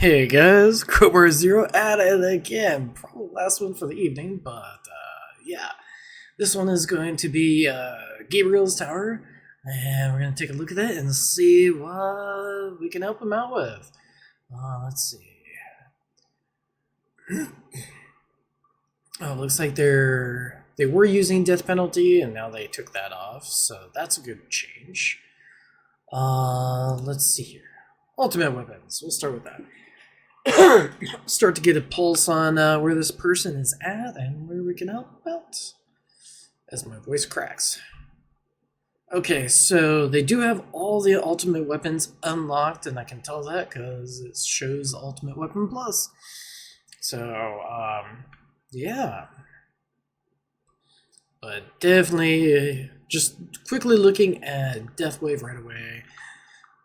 Hey guys, Cobra Zero at it again. Probably last one for the evening, but yeah. This one is going to be Gabriel's Tower, and we're going to take a look at it and see what we can help him out with. Let's see. Oh, looks like they were using death penalty, and now they took that off, so that's a good change. Let's see here. Ultimate weapons. We'll start with that. Start to get a pulse on where this person is at and where we can help out as my voice cracks. Okay, so they do have all the ultimate weapons unlocked, and I can tell that because it shows Ultimate Weapon Plus. So, yeah. But definitely, just quickly looking at Death Wave right away,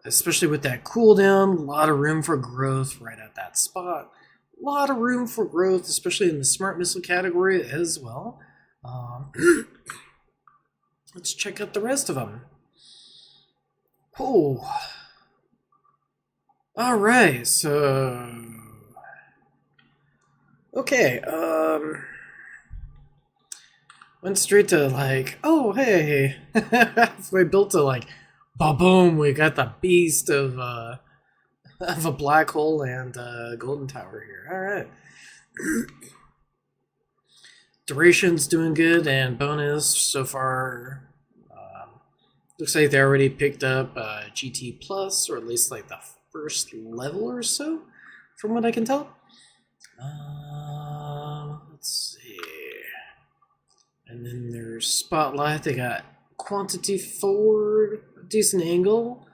especially with that cooldown, a lot of room for growth right at that spot. A lot of room for growth, especially in the Smart Missile category as well. Let's check out the rest of them. Oh. Alright, so... Okay, went straight to like, oh hey, we built a like, ba-boom, we got the beast of a black hole and a golden tower here. Alright. Duration's doing good, and bonus so far. Looks like they already picked up GT Plus, or at least like the first level or so, from what I can tell. Let's see. And then there's Spotlight. They got quantity forward, decent angle.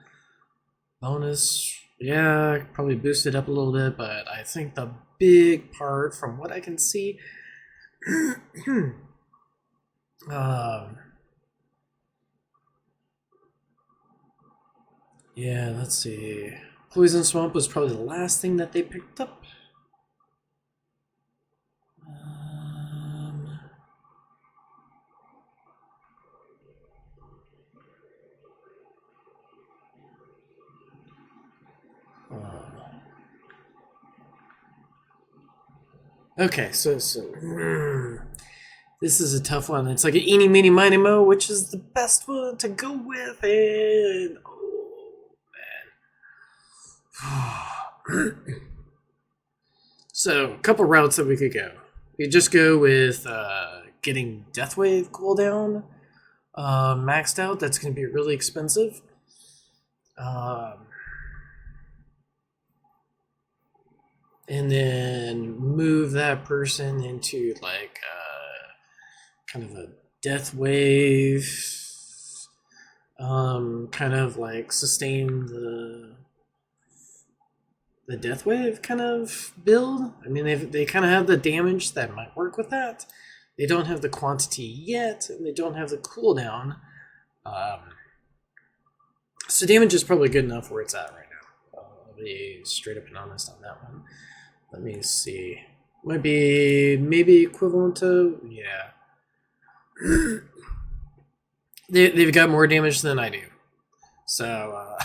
Bonus, yeah, probably boosted up a little bit, but I think the big part, from what I can see, yeah, let's see. Poison Swamp was probably the last thing that they picked up. Okay, so this is a tough one. It's like an eeny, meeny, miny, mo, which is the best one to go with, and oh man. So, a couple routes that we could go. We just go with getting Death Wave cooldown maxed out. That's going to be really expensive. And then move that person into like kind of a Death Wave, kind of like sustain the Death Wave kind of build. I mean, they kind of have the damage that might work with that. They don't have the quantity yet, and they don't have the cooldown. So damage is probably good enough where it's at right now. I'll be straight up and honest on that one. Let me see. Might be maybe equivalent to, yeah. They've got more damage than I do. So,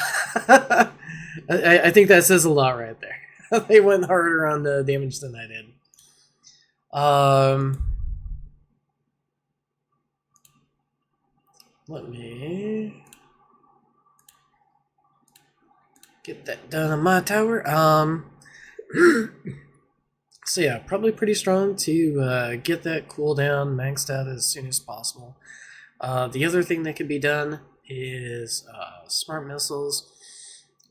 I think that says a lot right there. They went harder on the damage than I did. Let me get that done on my tower. So yeah, probably pretty strong to get that cooldown maxed out as soon as possible. The other thing that can be done is smart missiles.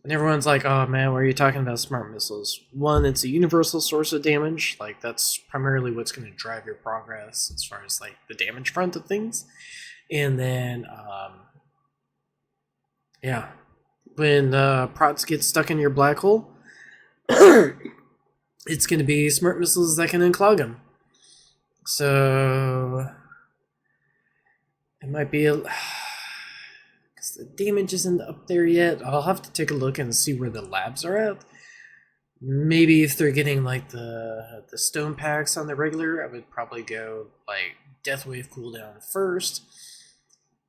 And everyone's like, oh man, why are you talking about smart missiles? One, it's a universal source of damage. Like, that's primarily what's going to drive your progress as far as like the damage front of things. And then, yeah, when prots get stuck in your black hole, it's going to be smart missiles that can unclog them. So it might be because the damage isn't up there yet. I'll have to take a look and see where the labs are at. Maybe if they're getting like the stone packs on the regular, I would probably go like Death Wave cooldown first.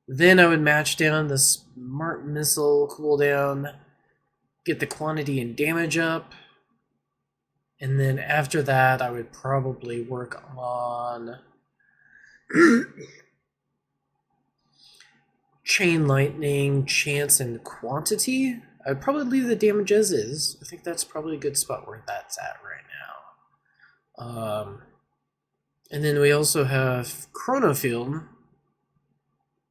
Then I would match down the smart missile cooldown, get the quantity and damage up, And then after that, I would probably work on chain lightning, chance, and quantity. I'd probably leave the damage as is. I think that's probably a good spot where that's at right now. And then we also have Chronofield,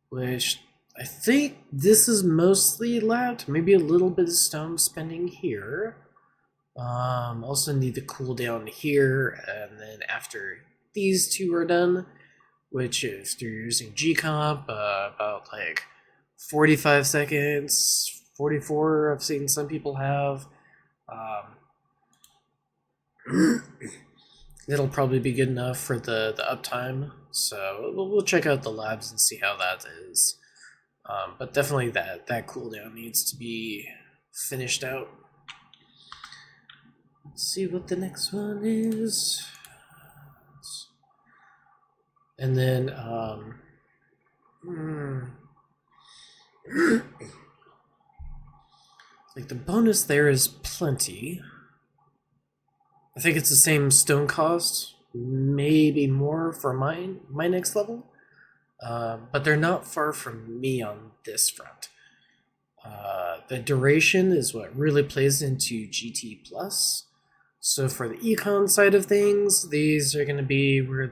which I think this is mostly labbed. Maybe a little bit of stone spending here. Also need the cooldown here, and then after these two are done, which if you're using G-Comp, about like 45 seconds, 44 I've seen some people have. It'll probably be good enough for the uptime, so we'll check out the labs and see how that is. But definitely that cooldown needs to be finished out. Let's see what the next one is. And then, like the bonus there is plenty. I think it's the same stone cost, maybe more for my next level. But they're not far from me on this front. The duration is what really plays into GT+. So for the econ side of things, these are going to be where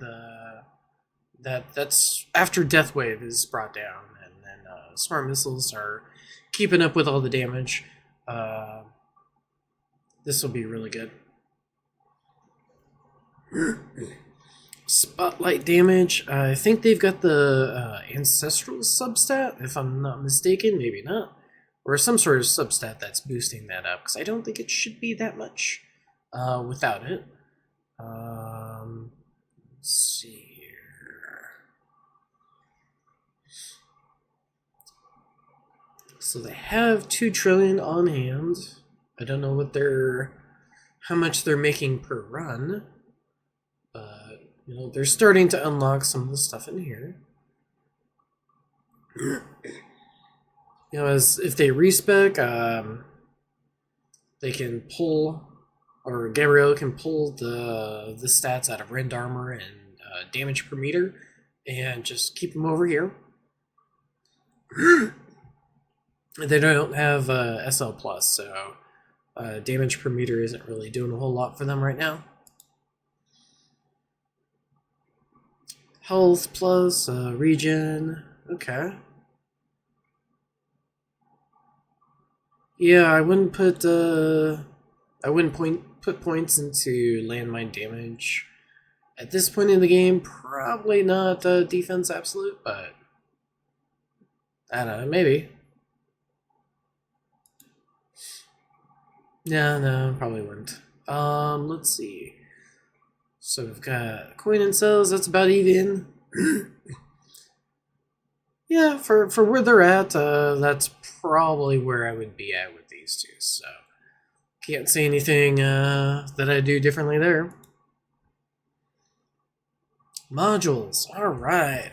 that's after Death Wave is brought down, and then smart missiles are keeping up with all the damage. This will be really good. Spotlight damage. I think they've got the ancestral substat, if I'm not mistaken. Maybe not, or some sort of substat that's boosting that up, because I don't think it should be that much without it. Let's see here. So they have 2 trillion on hand. I don't know what how much they're making per run, but you know, they're starting to unlock some of the stuff in here. You know, as if they respec, they can pull, or Gabryelh can pull the stats out of Rend Armor and damage per meter, and just keep them over here. They don't have SL plus, so damage per meter isn't really doing a whole lot for them right now. Health plus regen, okay. Yeah, I wouldn't put put points into landmine damage at this point in the game. Probably not defense absolute, but I don't know, maybe. No, probably wouldn't. Let's see. So we've got coin and cells, that's about even. Yeah, for where they're at, that's probably where I would be at with these two, so can't say anything that I do differently there. Modules, alright.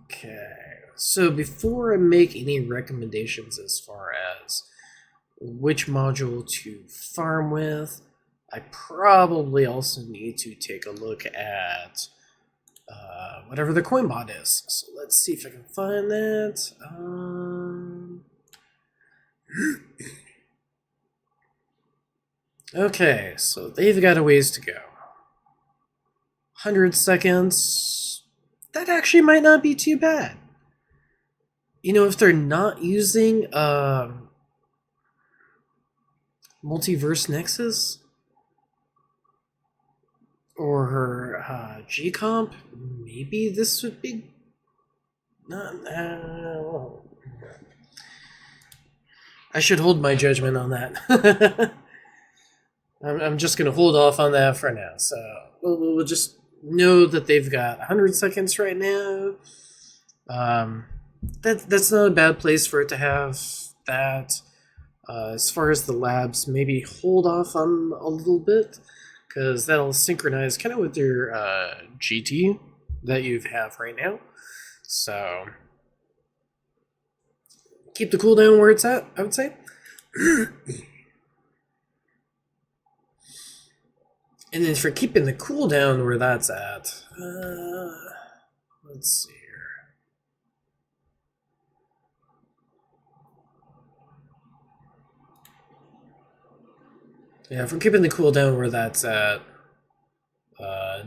Okay, so before I make any recommendations as far as which module to farm with, I probably also need to take a look at whatever the coin bot is. So let's see if I can find that. Okay, so they've got a ways to go. 100 seconds. That actually might not be too bad. You know, if they're not using Multiverse Nexus or her G-Comp, maybe this would be not. I should hold my judgment on that. I'm just going to hold off on that for now. So we'll just know that they've got 100 seconds right now. That's not a bad place for it to have that. As far as the labs, maybe hold off on a little bit, because that'll synchronize kind of with your GT that you have right now. So keep the cooldown where it's at, I would say. And then for keeping the cooldown where that's at, let's see here. Yeah, for keeping the cooldown where that's at,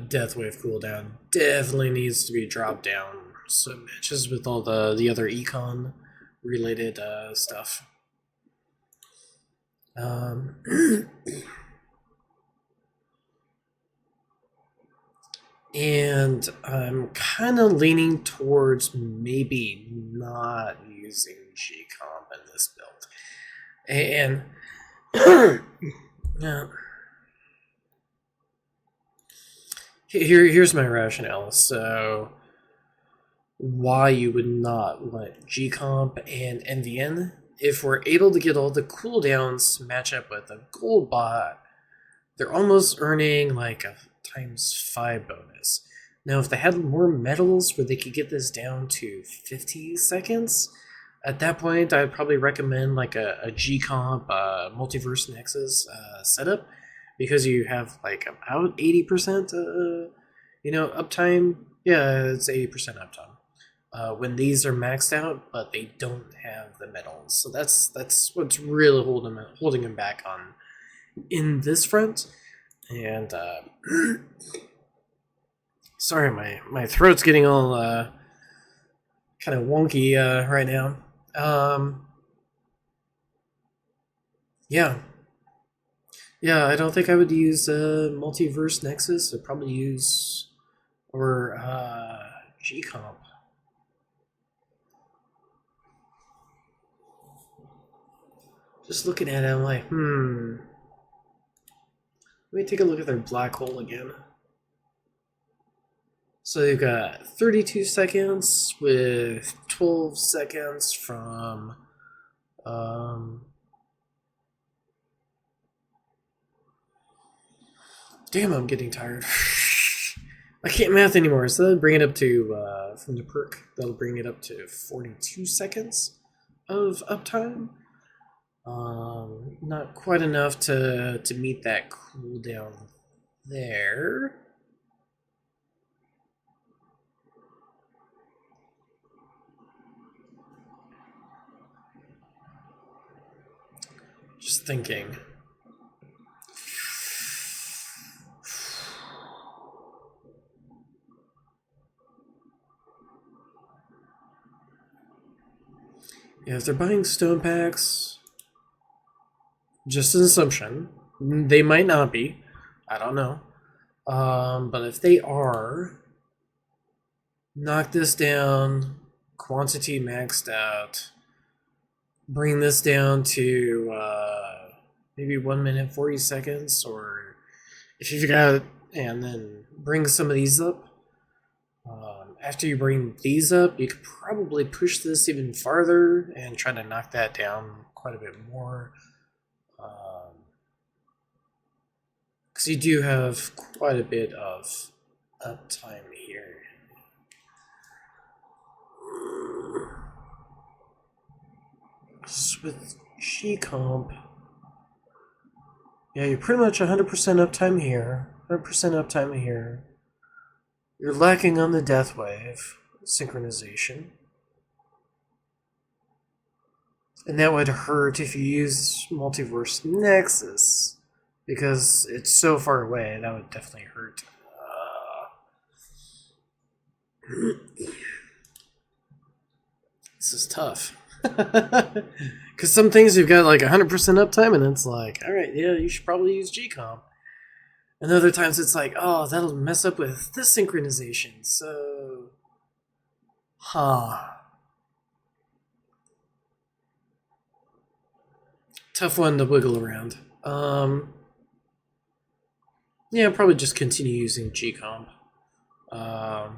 Death Wave cooldown definitely needs to be dropped down so it matches with all the other econ related stuff. And I'm kind of leaning towards maybe not using G-Comp in this build. And yeah. Here's my rationale. So, why you would not want G-Comp and NVN if we're able to get all the cooldowns to match up with a gold bot, they're almost earning like a ×5 bonus. Now, if they had more medals where they could get this down to 50 seconds, at that point, I'd probably recommend like a G-Comp Multiverse Nexus setup, because you have like about 80% uptime. Yeah, it's 80% uptime. When these are maxed out, but they don't have the medals. So that's what's really holding them back on in this front. And sorry, my throat's getting all kind of wonky right now. Yeah, I don't think I would use Multiverse Nexus. I'd probably use G-Comp. Just looking at it, I'm like, Let me take a look at their black hole again. So they've got 32 seconds with 12 seconds from damn, I'm getting tired. I can't math anymore, so that'll bring it up to from the perk, that'll bring it up to 42 seconds of uptime. Not quite enough to meet that cooldown there. Just thinking. Yeah, if they're buying stone packs, just an assumption, they might not be. I don't know. But if they are, knock this down, quantity maxed out, bring this down to maybe 1 minute 40 seconds, or if you've got, and then bring some of these up. After you bring these up, you could probably push this even farther and try to knock that down quite a bit more. Because you do have quite a bit of uptime here. Just with G-Comp, yeah, you're pretty much 100% uptime here, 100% uptime here. You're lacking on the Death Wave synchronization. And that would hurt if you use Multiverse Nexus, because it's so far away. That would definitely hurt. This is tough. Because some things you've got like 100% uptime, and it's like, alright, yeah, you should probably use G-Comp. And other times it's like, oh, that'll mess up with this synchronization, so... Tough one to wiggle around. Yeah, probably just continue using G-Comp. I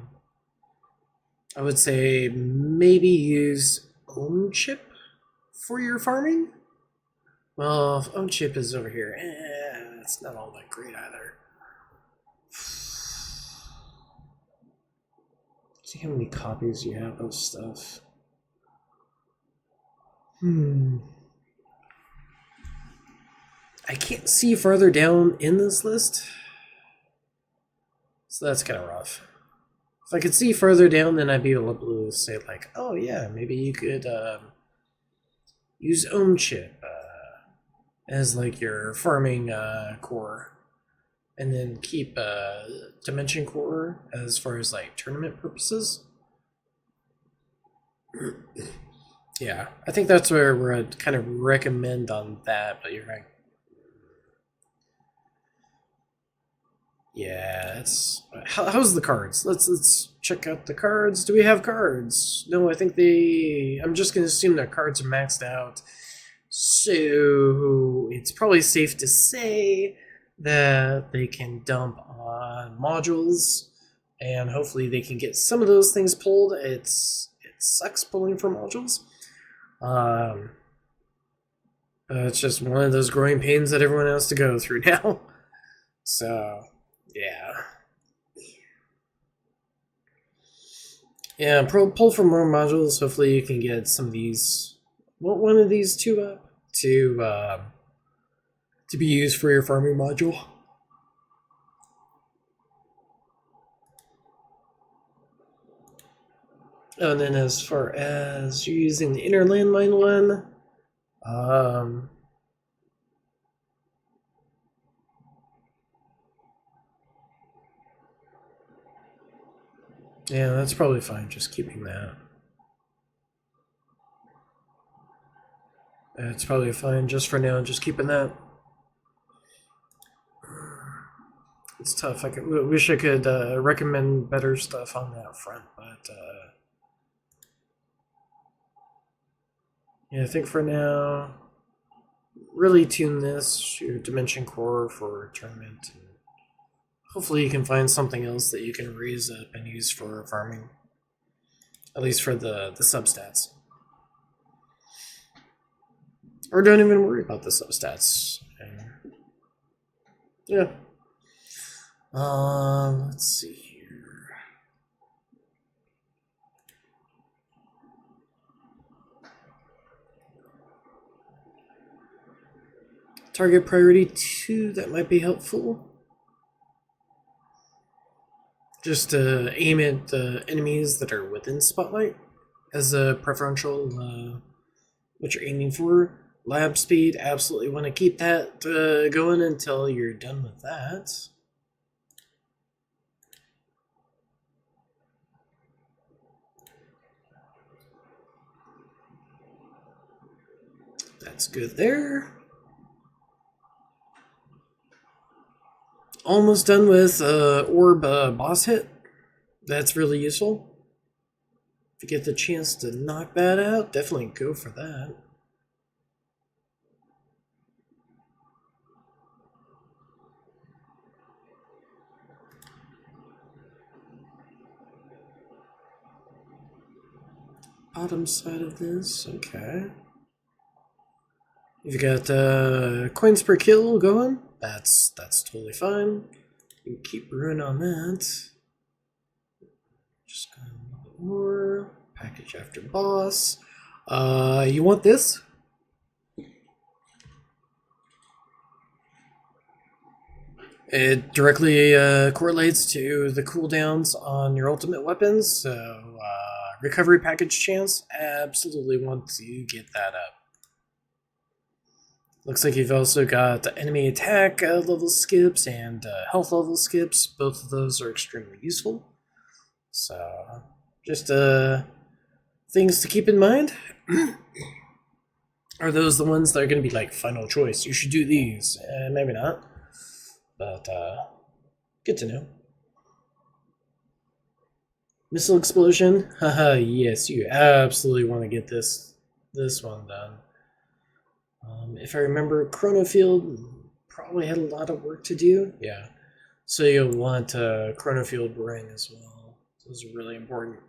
would say maybe use Own Chip for your farming. Well, if Own Chip is over here, it's not all that great either. See how many copies you have of stuff. I can't see farther down in this list, so that's kind of rough. If I could see further down, then I'd be able to say like, oh yeah, maybe you could use Ohm Chip as like your farming core, and then keep Dimension Core as far as like tournament purposes. Yeah, I think that's where I'd kind of recommend on that, but you're right. Yeah, it's how's the cards? Let's check out the cards. Do we have cards? No, I think I'm just gonna assume their cards are maxed out. So it's probably safe to say that they can dump on modules, and hopefully they can get some of those things pulled. It sucks pulling for modules. It's just one of those growing pains that everyone has to go through now. So yeah. Yeah, pull for more modules. Hopefully you can get some of these. One of these two up to be used for your farming module. And then as far as you're using the inner landmine one, yeah, that's probably fine, just keeping that. It's probably fine just for now, just keeping that. It's tough. I wish I could recommend better stuff on that front, but yeah, I think for now, really tune this, your Dimension Core for tournament. And hopefully you can find something else that you can raise up and use for farming. At least for the substats. Or don't even worry about the substats. Yeah. Let's see here. Target priority 2, that might be helpful. Just to aim at the enemies that are within Spotlight as a preferential what you're aiming for. Lab speed, absolutely want to keep that going until you're done with that. That's good there. Almost done with Orb boss hit. That's really useful. If you get the chance to knock that out, definitely go for that. Bottom side of this, okay. You've got coins per kill going. That's totally fine. You can keep ruin on that. Just go a little bit more. Package after boss. You want this? It directly correlates to the cooldowns on your ultimate weapons, so recovery package chance, absolutely want to get that up. Looks like you've also got enemy attack level skips and health level skips. Both of those are extremely useful. So, just things to keep in mind. Are those the ones that are going to be like final choice? You should do these. Maybe not. But good to know. Missile explosion. Haha, yes, you absolutely want to get this one done. If I remember, Chrono Field probably had a lot of work to do. Yeah. So you'll want Chrono Field Ring as well. Those are really important.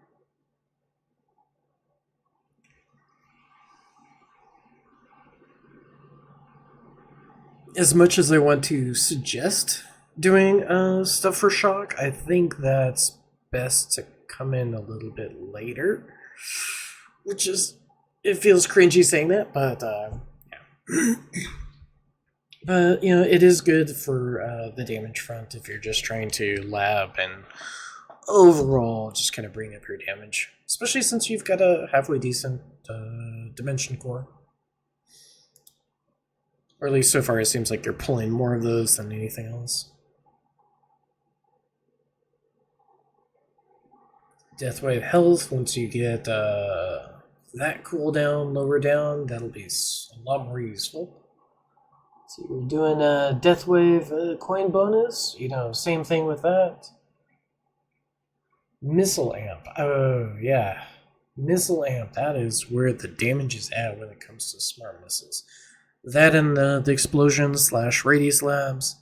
As much as I want to suggest doing stuff for Shock, I think that's best to come in a little bit later. Which is, it feels cringy saying that, but yeah. But, you know, it is good for the damage front if you're just trying to lab and overall just kind of bring up your damage. Especially since you've got a halfway decent dimension core. Or at least so far it seems like you're pulling more of those than anything else. Deathwave health, once you get that cooldown lower down, that'll be a lot more useful. So you're doing a Deathwave coin bonus, you know, same thing with that. Missile amp, oh yeah. Missile amp, that is where the damage is at when it comes to smart missiles. That and the explosion / radius labs.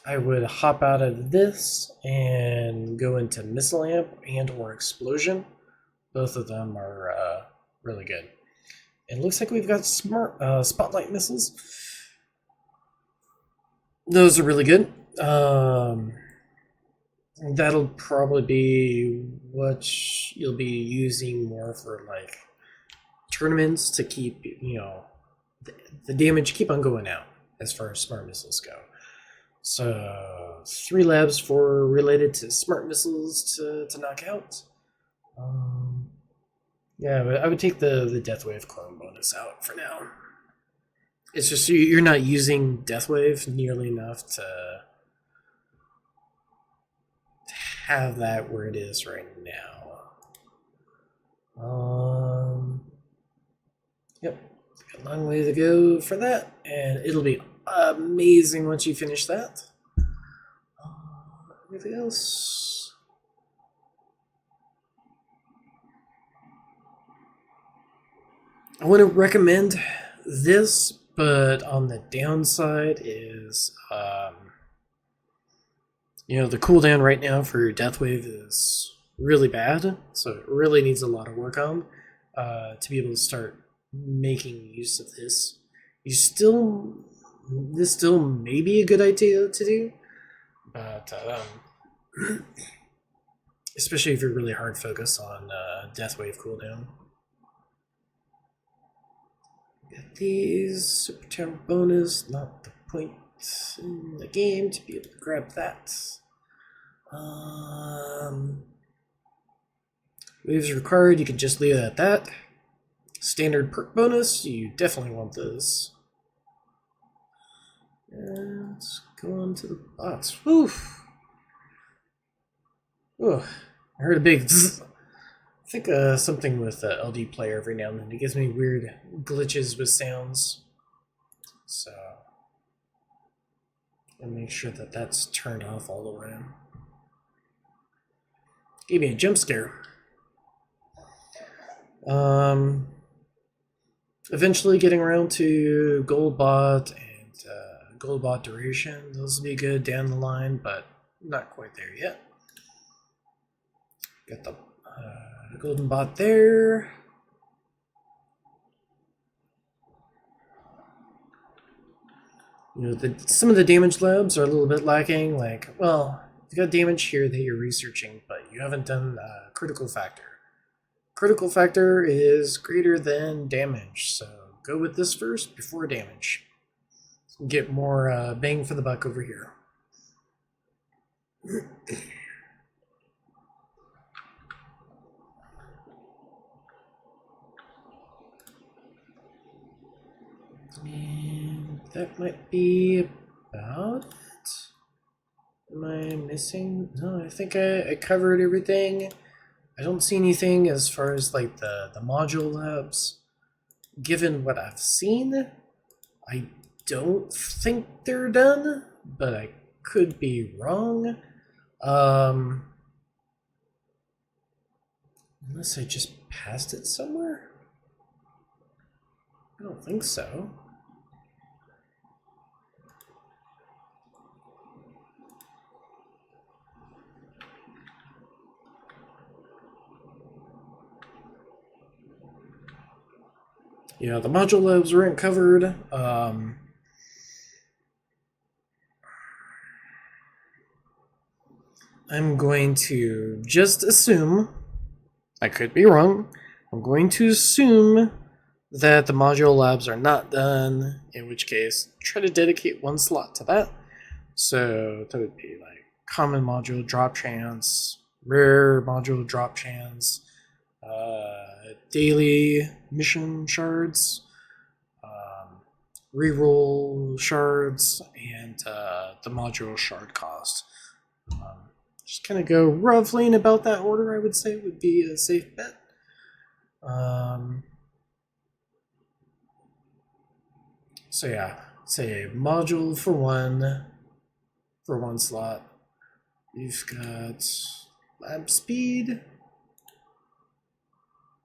I would hop out of this and go into missile amp and or explosion. Both of them are really good. It looks like we've got smart spotlight missiles. Those are really good. That'll probably be what you'll be using more for like tournaments to keep, you know, the damage keep on going out as far as smart missiles go. So 3 labs for related to smart missiles to knock out. Yeah, but I would take the Deathwave clone bonus out for now. It's just you're not using Deathwave nearly enough to have that where it is right now. Yep, got a long way to go for that, and it'll be amazing once you finish that. Anything else? I want to recommend this, but on the downside is, you know, the cooldown right now for Deathwave is really bad, so it really needs a lot of work on to be able to start making use of this. This still may be a good idea to do, but especially if you're really hard focused on Deathwave cooldown. Get these super tower bonus, not the point in the game to be able to grab that. Waves required, you can just leave it at that. Standard perk bonus, you definitely want this. And let's go on to the boss. Oof. Oh, I heard a big zzz. I think something with LD player every now and then. It gives me weird glitches with sounds. So, I'll make sure that that's turned off all the way. Gave me a jump scare. Eventually getting around to gold bot and gold bot duration. Those will be good down the line, but not quite there yet. Got the golden bot there. You know, some of the damage labs are a little bit lacking. Like, well, you got damage here that you're researching, but you haven't done critical factor. Critical factor is greater than damage, so go with this first before damage. Get more bang for the buck over here. And that might be about it. Am I missing? No, I think I covered everything. I don't see anything as far as like the module labs. Given what I've seen, I don't think they're done, but I could be wrong. Unless I just passed it somewhere? I don't think so. Yeah, the module labs weren't covered. I'm going to just assume, I could be wrong, I'm going to assume that the module labs are not done, in which case try to dedicate one slot to that. So that would be like common module drop chance, rare module drop chance, daily mission shards, reroll shards, and the module shard cost. Just kind of go roughly in about that order, I would say, would be a safe bet. So yeah, say module for one slot. You've got lab speed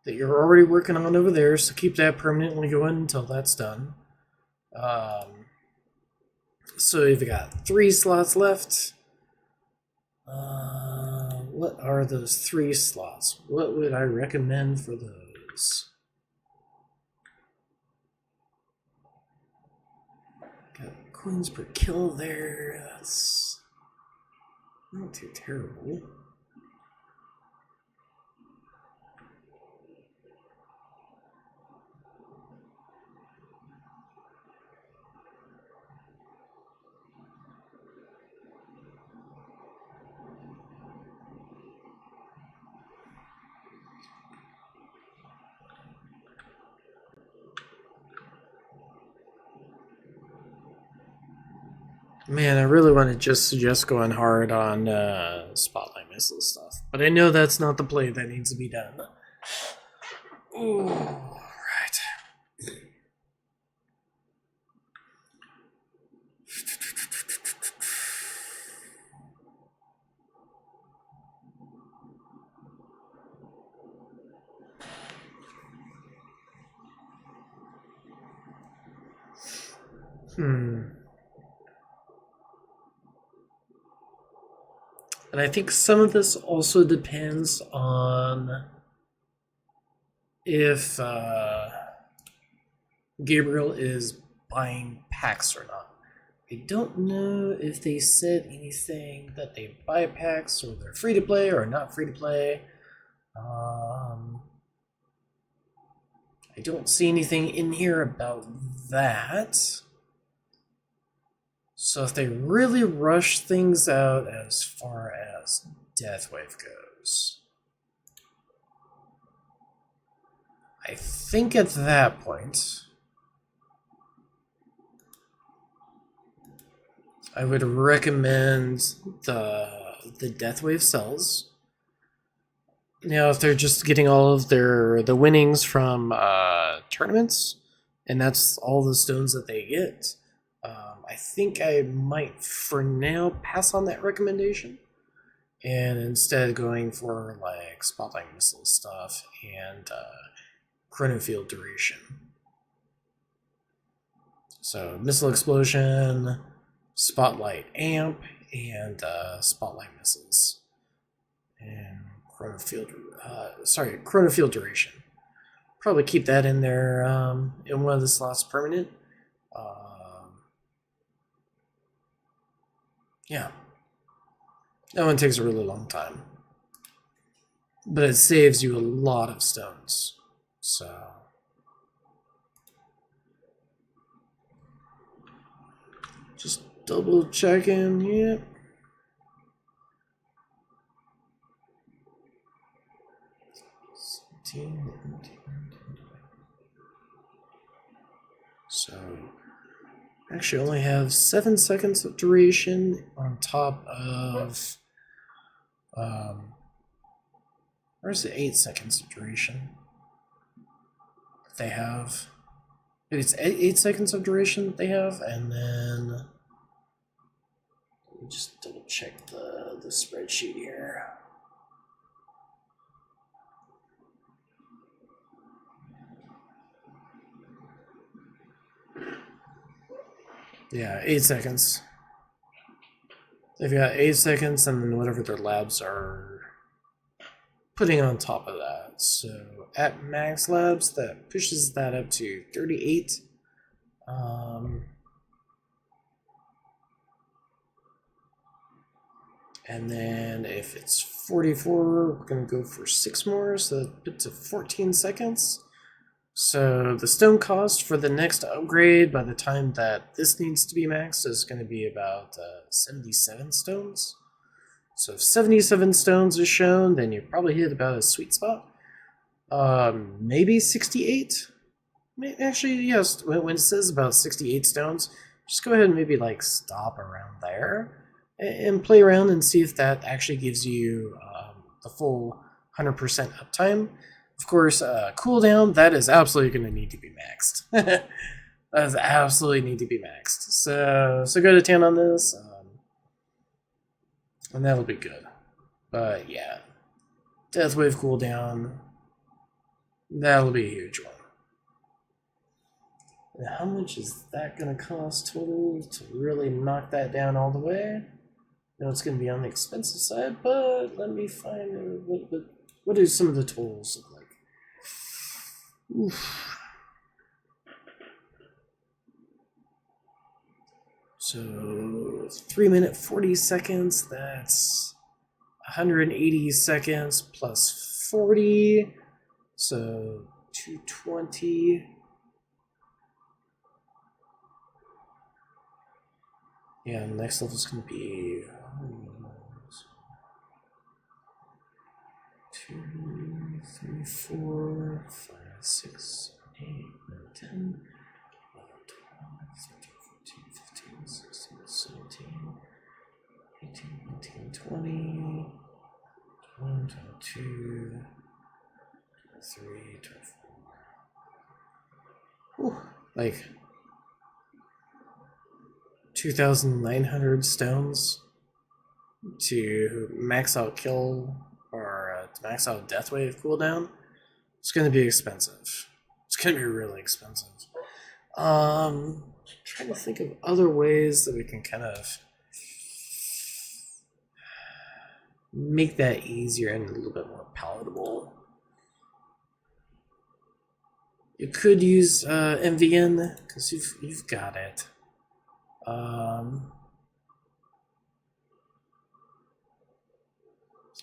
that you're already working on over there, so keep that permanently going until that's done. So you've got 3 slots left. What are those 3 slots? What would I recommend for those? Got coins per kill there. That's not too terrible. Man, I really want to just suggest going hard on spotlight missile stuff, but I know that's not the play that needs to be done. Ooh, right. And I think some of this also depends on if Gabryelh is buying packs or not. I don't know if they said anything that they buy packs or they're free to play or not free to play. I don't see anything in here about that. So if they really rush things out as far as Deathwave goes, I think at that point, I would recommend the Deathwave cells. Now, if they're just getting all of the winnings from tournaments, and that's all the stones that they get, I think I might, for now, pass on that recommendation, and instead going for like spotlight missile stuff and chronofield duration. So missile explosion, spotlight amp, and spotlight missiles, and chronofield duration. Probably keep that in there in one of the slots permanent. Yeah. That one takes a really long time. But it saves you a lot of stones. So just double checking, yep. So actually only have 7 seconds of duration on top of where's the 8 seconds of duration they have? It's 8 seconds of duration that they have, and then let me just double check the spreadsheet here. Yeah, 8 seconds. They've got 8 seconds, and then whatever their labs are putting on top of that. So at max labs, that pushes that up to 38. And then if it's 44, we're going to go for 6 more, so that puts it 14 seconds. So the stone cost for the next upgrade by the time that this needs to be maxed is going to be about 77 stones. So if 77 stones is shown, then you probably hit about a sweet spot. Maybe 68? Actually, yes, when it says about 68 stones, just go ahead and maybe like stop around there and play around and see if that actually gives you the full 100% uptime. Of course, cooldown, that is absolutely going to need to be maxed. That does absolutely need to be maxed. So go to 10 on this, and that'll be good. But yeah, Death Wave cooldown, that'll be a huge one. And how much is that going to cost total to really knock that down all the way? I know it's going to be on the expensive side, but let me find what do some of the totals look like. Oof. So 3 minute 40 seconds, that's 180 seconds plus 40, so 220. Yeah, the next level is going to be 2, 3, 4, 5, 6, 8, 9, 10, 11, 12, 13, 14, 15, 16, 17, 18, 19, 20, 21, 22, 23, 24. Whew, like 2,900 stones to max out kill or to max out Death Wave cooldown. It's going to be expensive. It's going to be really expensive. Trying to think of other ways that we can kind of make that easier and a little bit more palatable. You could use MVN because you've got it.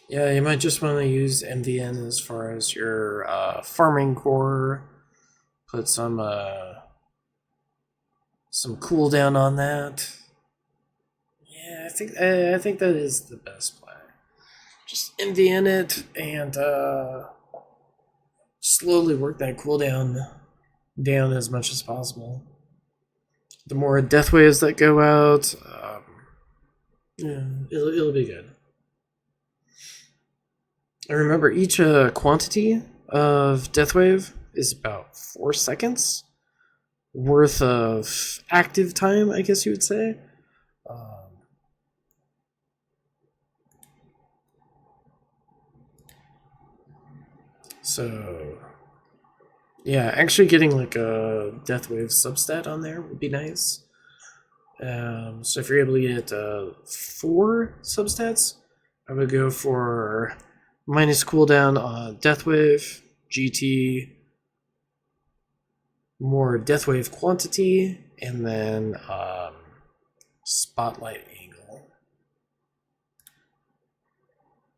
Yeah, you might just want to use MVN as far as your farming core. Put some cooldown on that. Yeah, I think that is the best play. Just MVN it and slowly work that cooldown down as much as possible. The more death waves that go out, yeah, it'll be good. And remember, each quantity of death wave is about 4 seconds worth of active time, I guess you would say. So, yeah, actually getting like a death wave substat on there would be nice. So if you're able to get 4 substats, I would go for minus cooldown on death wave, GT, more death wave quantity, and then spotlight angle.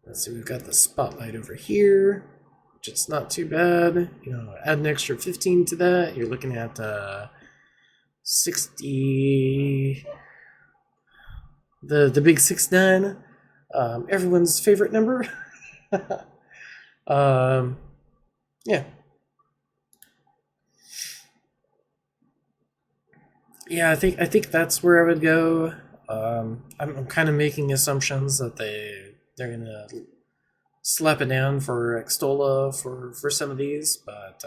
Let's see, we've got the spotlight over here, which it's not too bad. You know, add an extra 15 to that, you're looking at 60. The big 69, everyone's favorite number. Yeah. Yeah, I think that's where I would go. I'm kind of making assumptions that they're gonna slap it down for Extola for some of these, but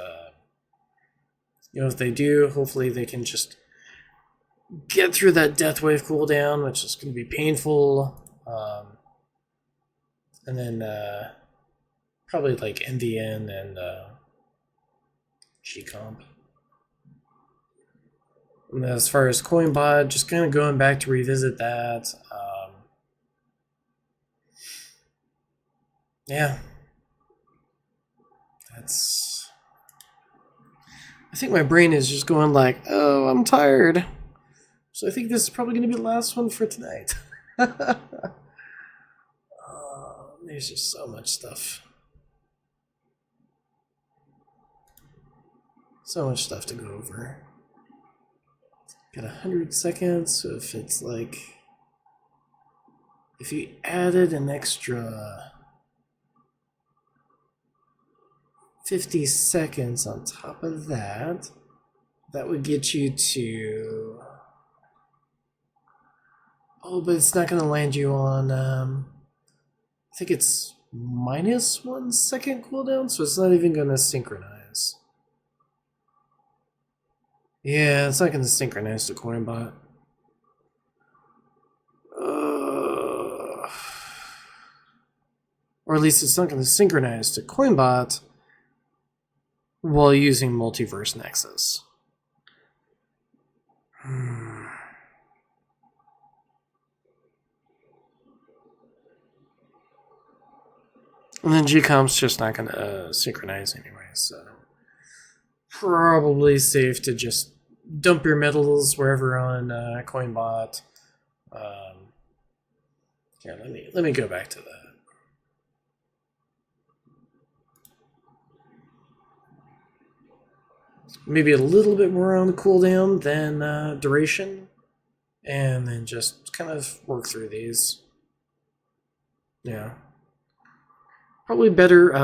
you know, if they do, hopefully they can just get through that death wave cooldown, which is going to be painful, and then probably like NVN and G-Comp. And as far as Coinbot, just kind of going back to revisit that. Yeah. That's... I think my brain is just going like, oh, I'm tired. So I think this is probably going to be the last one for tonight. There's just so much stuff. So much stuff to go over. Got 100 seconds, so if it's like... If you added an extra 50 seconds on top of that, that would get you to... Oh, but it's not going to land you on... I think it's -1 second cooldown, so it's not even going to synchronize. Yeah, it's not going to synchronize to Coinbot. Or at least it's not going to synchronize to Coinbot while using Multiverse Nexus. And then GComp's just not going to synchronize anyway, so probably safe to just dump your medals wherever on Coinbot. Yeah, let me go back to that. Maybe a little bit more on the cooldown than duration, and then just kind of work through these. Yeah. Probably better,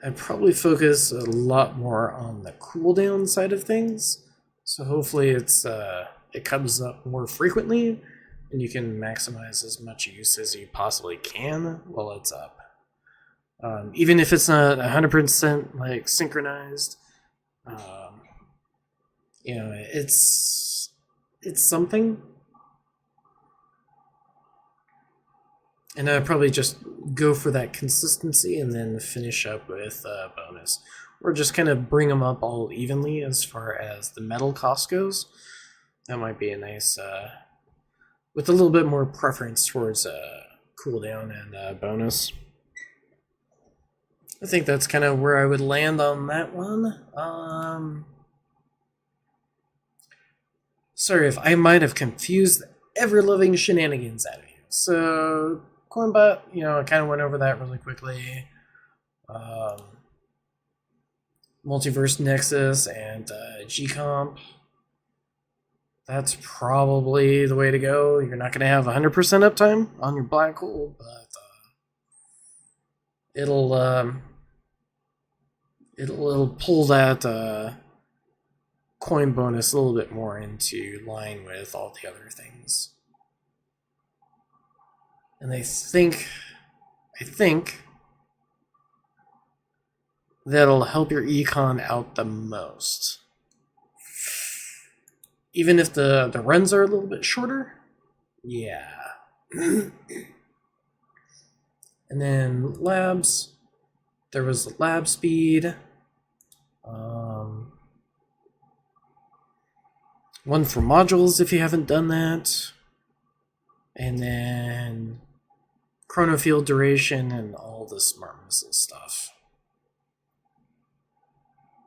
I'd probably focus a lot more on the cooldown side of things, so hopefully it comes up more frequently, and you can maximize as much use as you possibly can while it's up. Even if it's not 100% like synchronized, you know, it's something. And I'd probably just go for that consistency and then finish up with a bonus. Or just kind of bring them up all evenly as far as the metal cost goes. That might be a nice, with a little bit more preference towards cooldown and bonus. I think that's kind of where I would land on that one. Sorry if I might have confused the ever-loving shenanigans out of you. So, Coinbot, you know, I kind of went over that really quickly. Multiverse Nexus and GComp. That's probably the way to go. You're not going to have 100% uptime on your black hole, but it'll pull that coin bonus a little bit more into line with all the other things. And I think that'll help your econ out the most. Even if the runs are a little bit shorter. Yeah. And then labs. There was the lab speed. One for modules if you haven't done that. And then chronofield duration and all the smart missile stuff.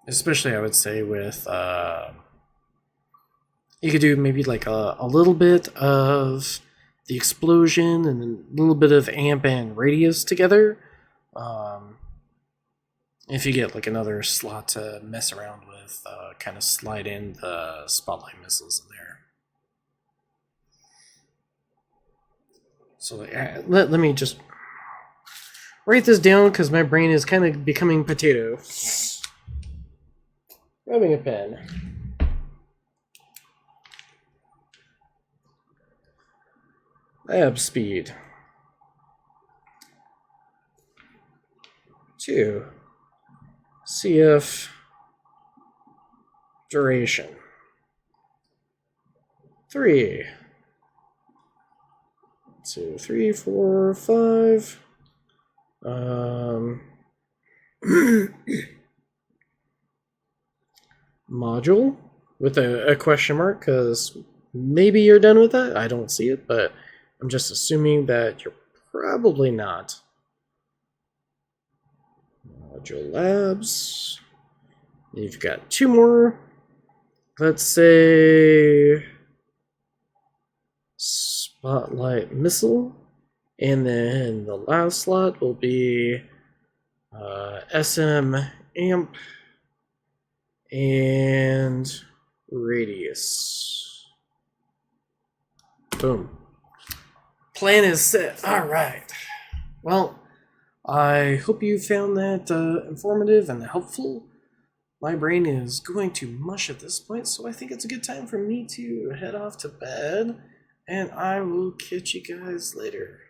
Especially I would say with you could do maybe like a little bit of the explosion and a little bit of amp and radius together. If you get like another slot to mess around with, kind of slide in the spotlight missiles in there. So let me just write this down because my brain is kind of becoming potato. Grabbing a pen. Lab speed. 2. CF duration. 3. 2, 3, 4, 5. Module with a question mark, because maybe you're done with that. I don't see it, but I'm just assuming that you're probably not. Module labs. You've got 2 more. Let's say spotlight missile And then the last slot will be SM amp and radius. Boom. Plan is set. All right. Well, I hope you found that informative and helpful. My brain is going to mush at this point, so I think it's a good time for me to head off to bed, and I will catch you guys later.